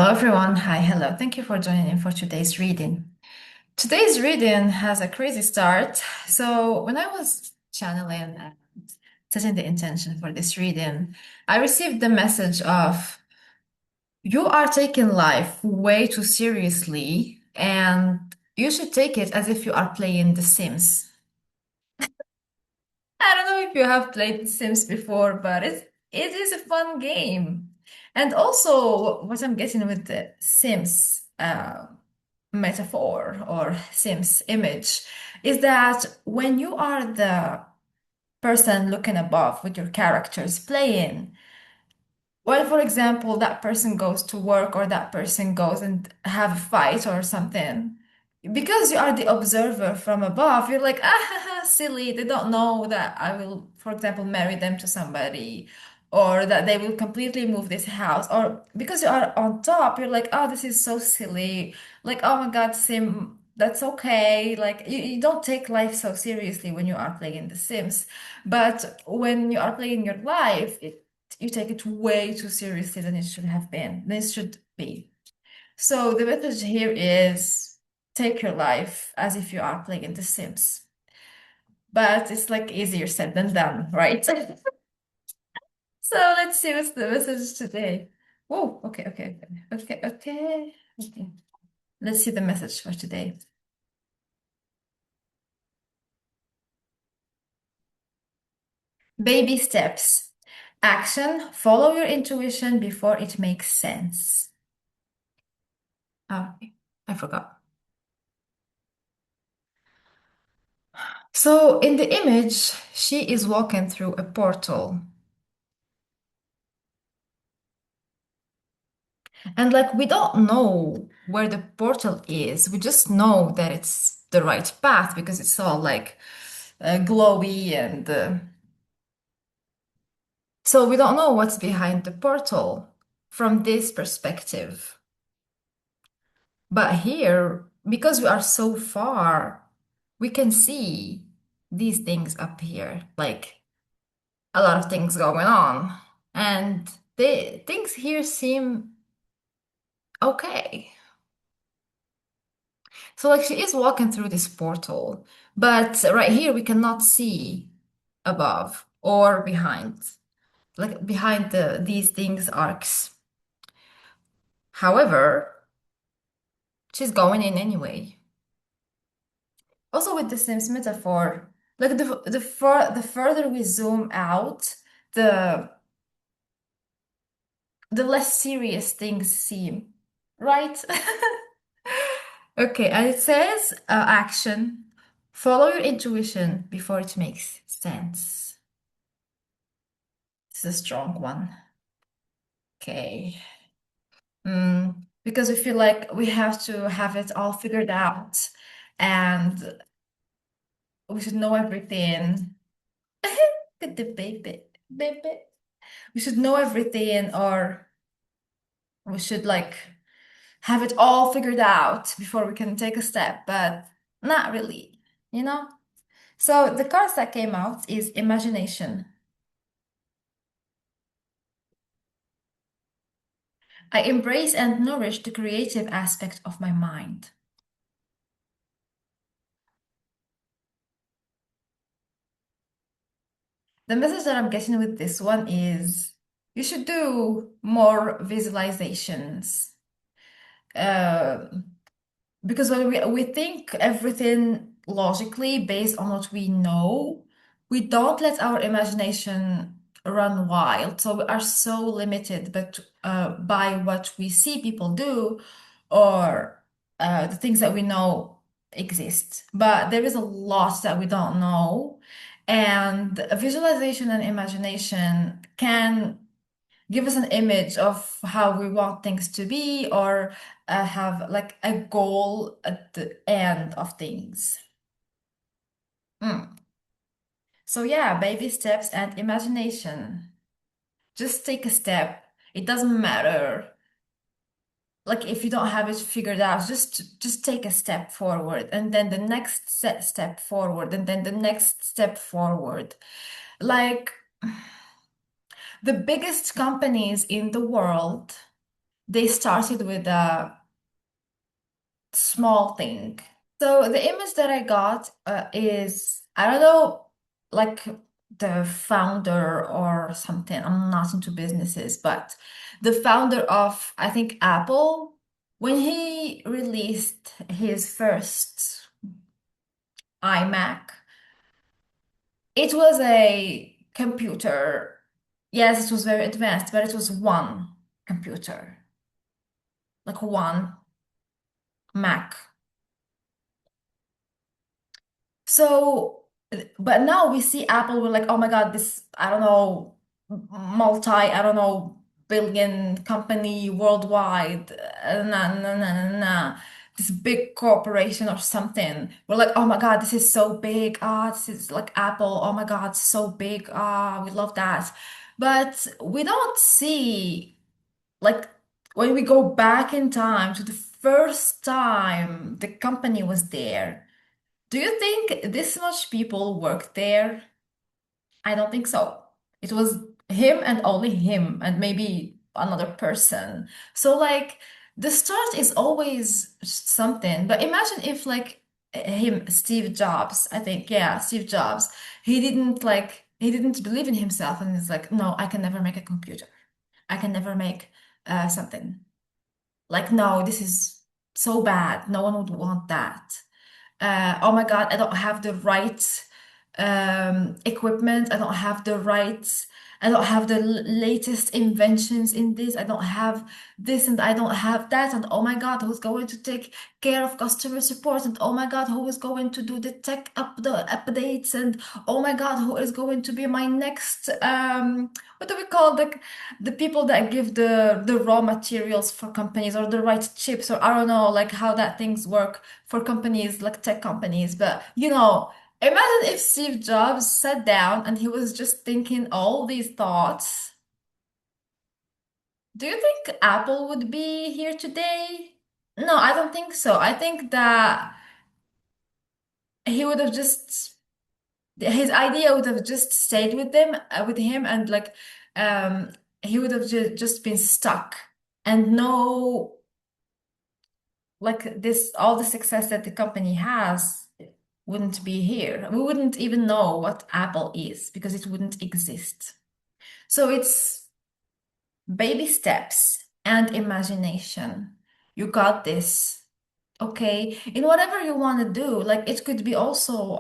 Hello, everyone. Hi, hello. Thank you for joining in for today's reading. Today's reading has a crazy start. So, when I was channeling and setting the intention for this reading, I received the message of you are taking life way too seriously, and you should take it as if you are playing The Sims. I don't know if you have played The Sims before, but it is a fun game. And also, what I'm getting with the Sims metaphor or Sims image is that when you are the person looking above with your characters playing, well, for example, that person goes to work or that person goes and have a fight or something. Because you are the observer from above, you're like, silly. They don't know that I will, for example, marry them to somebody or that they will completely move this house. Or because you are on top, you're like, oh, this is so silly. Like, oh my God, Sim, that's okay. Like, you don't take life so seriously when you are playing The Sims. But when you are playing your life, you take it way too seriously than it should have been, than it should be. So the message here is take your life as if you are playing The Sims. But it's like easier said than done, right? So let's see what's the message today. Oh, okay. Let's see the message for today. Baby steps. Action. Follow your intuition before it makes sense. Oh, I forgot. So in the image, she is walking through a portal. And like we don't know where the portal is. We just know that it's the right path because it's all like glowy and so we don't know what's behind the portal from this perspective. But here, because we are so far, we can see these things up here, like a lot of things going on. And the things here seem okay. So like she is walking through this portal, but right here we cannot see above or behind, like behind these things arcs. However, she's going in anyway. Also with the Sims metaphor, like the further we zoom out, the the less serious things seem, right? Okay, and it says action. Follow your intuition before it makes sense. This is a strong one. Okay. Because we feel like we have to have it all figured out and we should know everything. Good the baby. We should know everything or we should like have it all figured out before we can take a step, but not really, you know? So the cards that came out is imagination. I embrace and nourish the creative aspect of my mind. The message that I'm getting with this one is you should do more visualizations. Uh, because when we think everything logically based on what we know, we don't let our imagination run wild. So we are so limited but by what we see people do or the things that we know exist. But there is a lot that we don't know. And visualization and imagination can give us an image of how we want things to be or have like a goal at the end of things. Mm. So yeah, baby steps and imagination. Just take a step. It doesn't matter. Like if you don't have it figured out, just take a step forward and then the next step forward and then the next step forward. Like the biggest companies in the world they started with a small thing. So the image that I got is, I don't know, like the founder or something. I'm not into businesses, but the founder of, I think, Apple, when he released his first iMac, it was a computer. Yes, it was very advanced, but it was one computer, like one Mac. So, but now we see Apple, we're like, oh my God, this, I don't know, I don't know, billion company worldwide, this big corporation or something. We're like, oh my God, this is so big. Ah, this is like Apple. Oh my God, so big. Ah, we love that. But we don't see, like, when we go back in time to the first time the company was there. Do you think this much people worked there? I don't think so. It was him and only him, and maybe another person. So, like, the start is always something. But imagine if, like, him, Steve Jobs, I think, yeah, Steve Jobs, he didn't believe in himself, and he's like, no, I can never make a computer. I can never make something. Like, no, this is so bad. No one would want that. Oh my God, I don't have the right equipment. I don't have the latest inventions in this. I don't have this and I don't have that. And oh my God, who's going to take care of customer support? And oh my God, who is going to do the the updates? And oh my God, who is going to be my next what do we call the people that give the raw materials for companies or the right chips, or I don't know like how that things work for companies like tech companies. But imagine if Steve Jobs sat down and he was just thinking all these thoughts. Do you think Apple would be here today? No, I don't think so. I think that he would have just his idea would have just stayed with him, and like um he would have just been stuck, and no, like this all the success that the company has wouldn't be here. We wouldn't even know what Apple is because it wouldn't exist. So it's baby steps and imagination. You got this. Okay, in whatever you want to do, like it could be also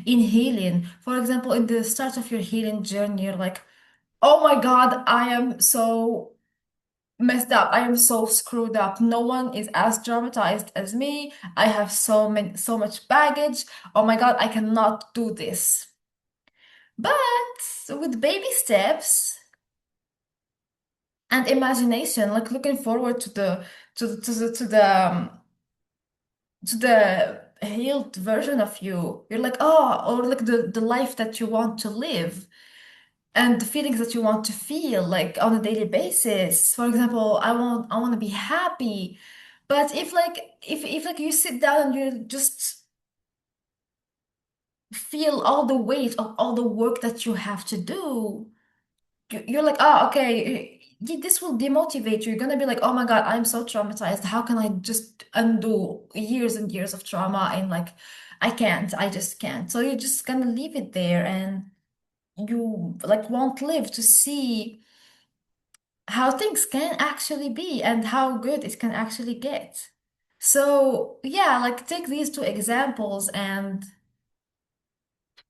in healing. For example, in the start of your healing journey, you're like, oh my God, I am so messed up. I am so screwed up. No one is as traumatized as me. I have so much baggage. Oh my God, I cannot do this. But with baby steps and imagination, like looking forward to the to the to the to the to the healed version of you. You're like, oh, or like the life that you want to live and the feelings that you want to feel like on a daily basis. For example, I want to be happy. But if like you sit down and you just feel all the weight of all the work that you have to do, you're like, oh, okay, this will demotivate you. You're gonna be like, oh my God, I'm so traumatized. How can I just undo years and years of trauma? And like, I just can't. So you're just gonna leave it there, and you like won't live to see how things can actually be and how good it can actually get. So yeah, like take these two examples and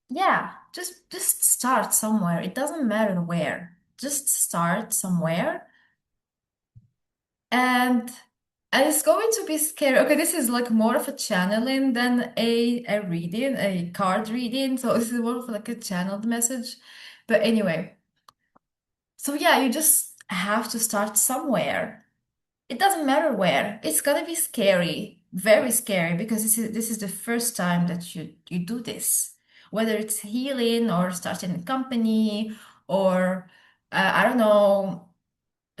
yeah, just start somewhere. It doesn't matter where. Just start somewhere. And it's going to be scary. Okay, this is like more of a channeling than a reading, a card reading. So this is more of like a channeled message. But anyway, so yeah, you just have to start somewhere. It doesn't matter where. It's gonna be scary, very scary, because this is the first time that you do this. Whether it's healing or starting a company or I don't know,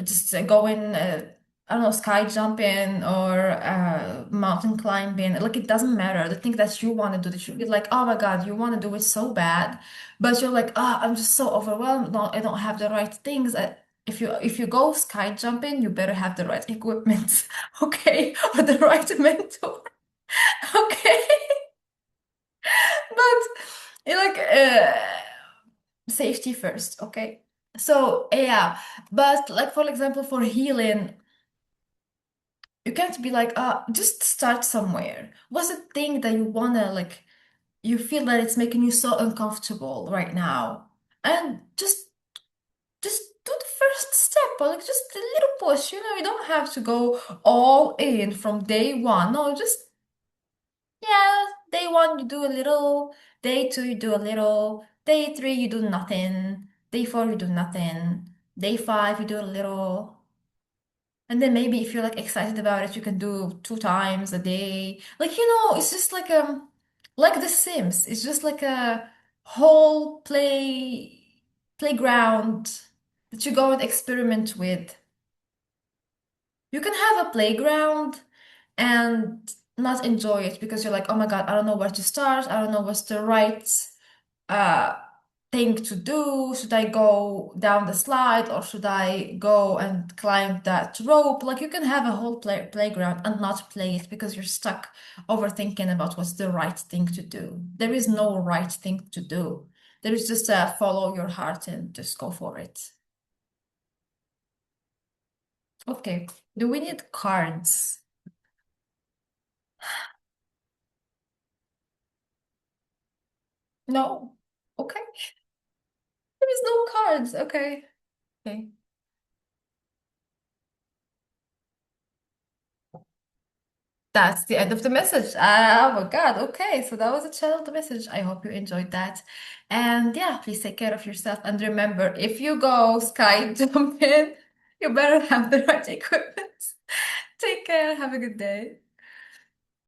just going, I don't know, sky jumping or mountain climbing. Like it doesn't matter. The thing that you want to do, that you feel like, oh my God, you want to do it so bad, but you're like, I'm just so overwhelmed. No, I don't have the right things. if you go sky jumping, you better have the right equipment, okay, or the right mentor, okay. But like safety first, okay. So yeah, but like for example, for healing, you can't be like, just start somewhere. What's the thing that you wanna like? You feel that it's making you so uncomfortable right now, and just do the first step, or like just a little push. You don't have to go all in from day one. No, just yeah, day one you do a little, day two you do a little, day three you do nothing, day four you do nothing, day five you do a little. And then maybe if you're like excited about it, you can do 2 times a day. Like, it's just like The Sims. It's just like a whole playground that you go and experiment with. You can have a playground and not enjoy it because you're like, oh my God, I don't know where to start. I don't know what's the right uh thing to do. Should I go down the slide or should I go and climb that rope? Like you can have a whole playground and not play it because you're stuck overthinking about what's the right thing to do. There is no right thing to do. There is just follow your heart and just go for it. Okay. Do we need cards? No. Okay. There is no cards. Okay. Okay. That's the end of the message. Oh my God. Okay. So that was the channel of the message. I hope you enjoyed that. And yeah, please take care of yourself. And remember, if you go sky jumping, you better have the right equipment. Take care. Have a good day.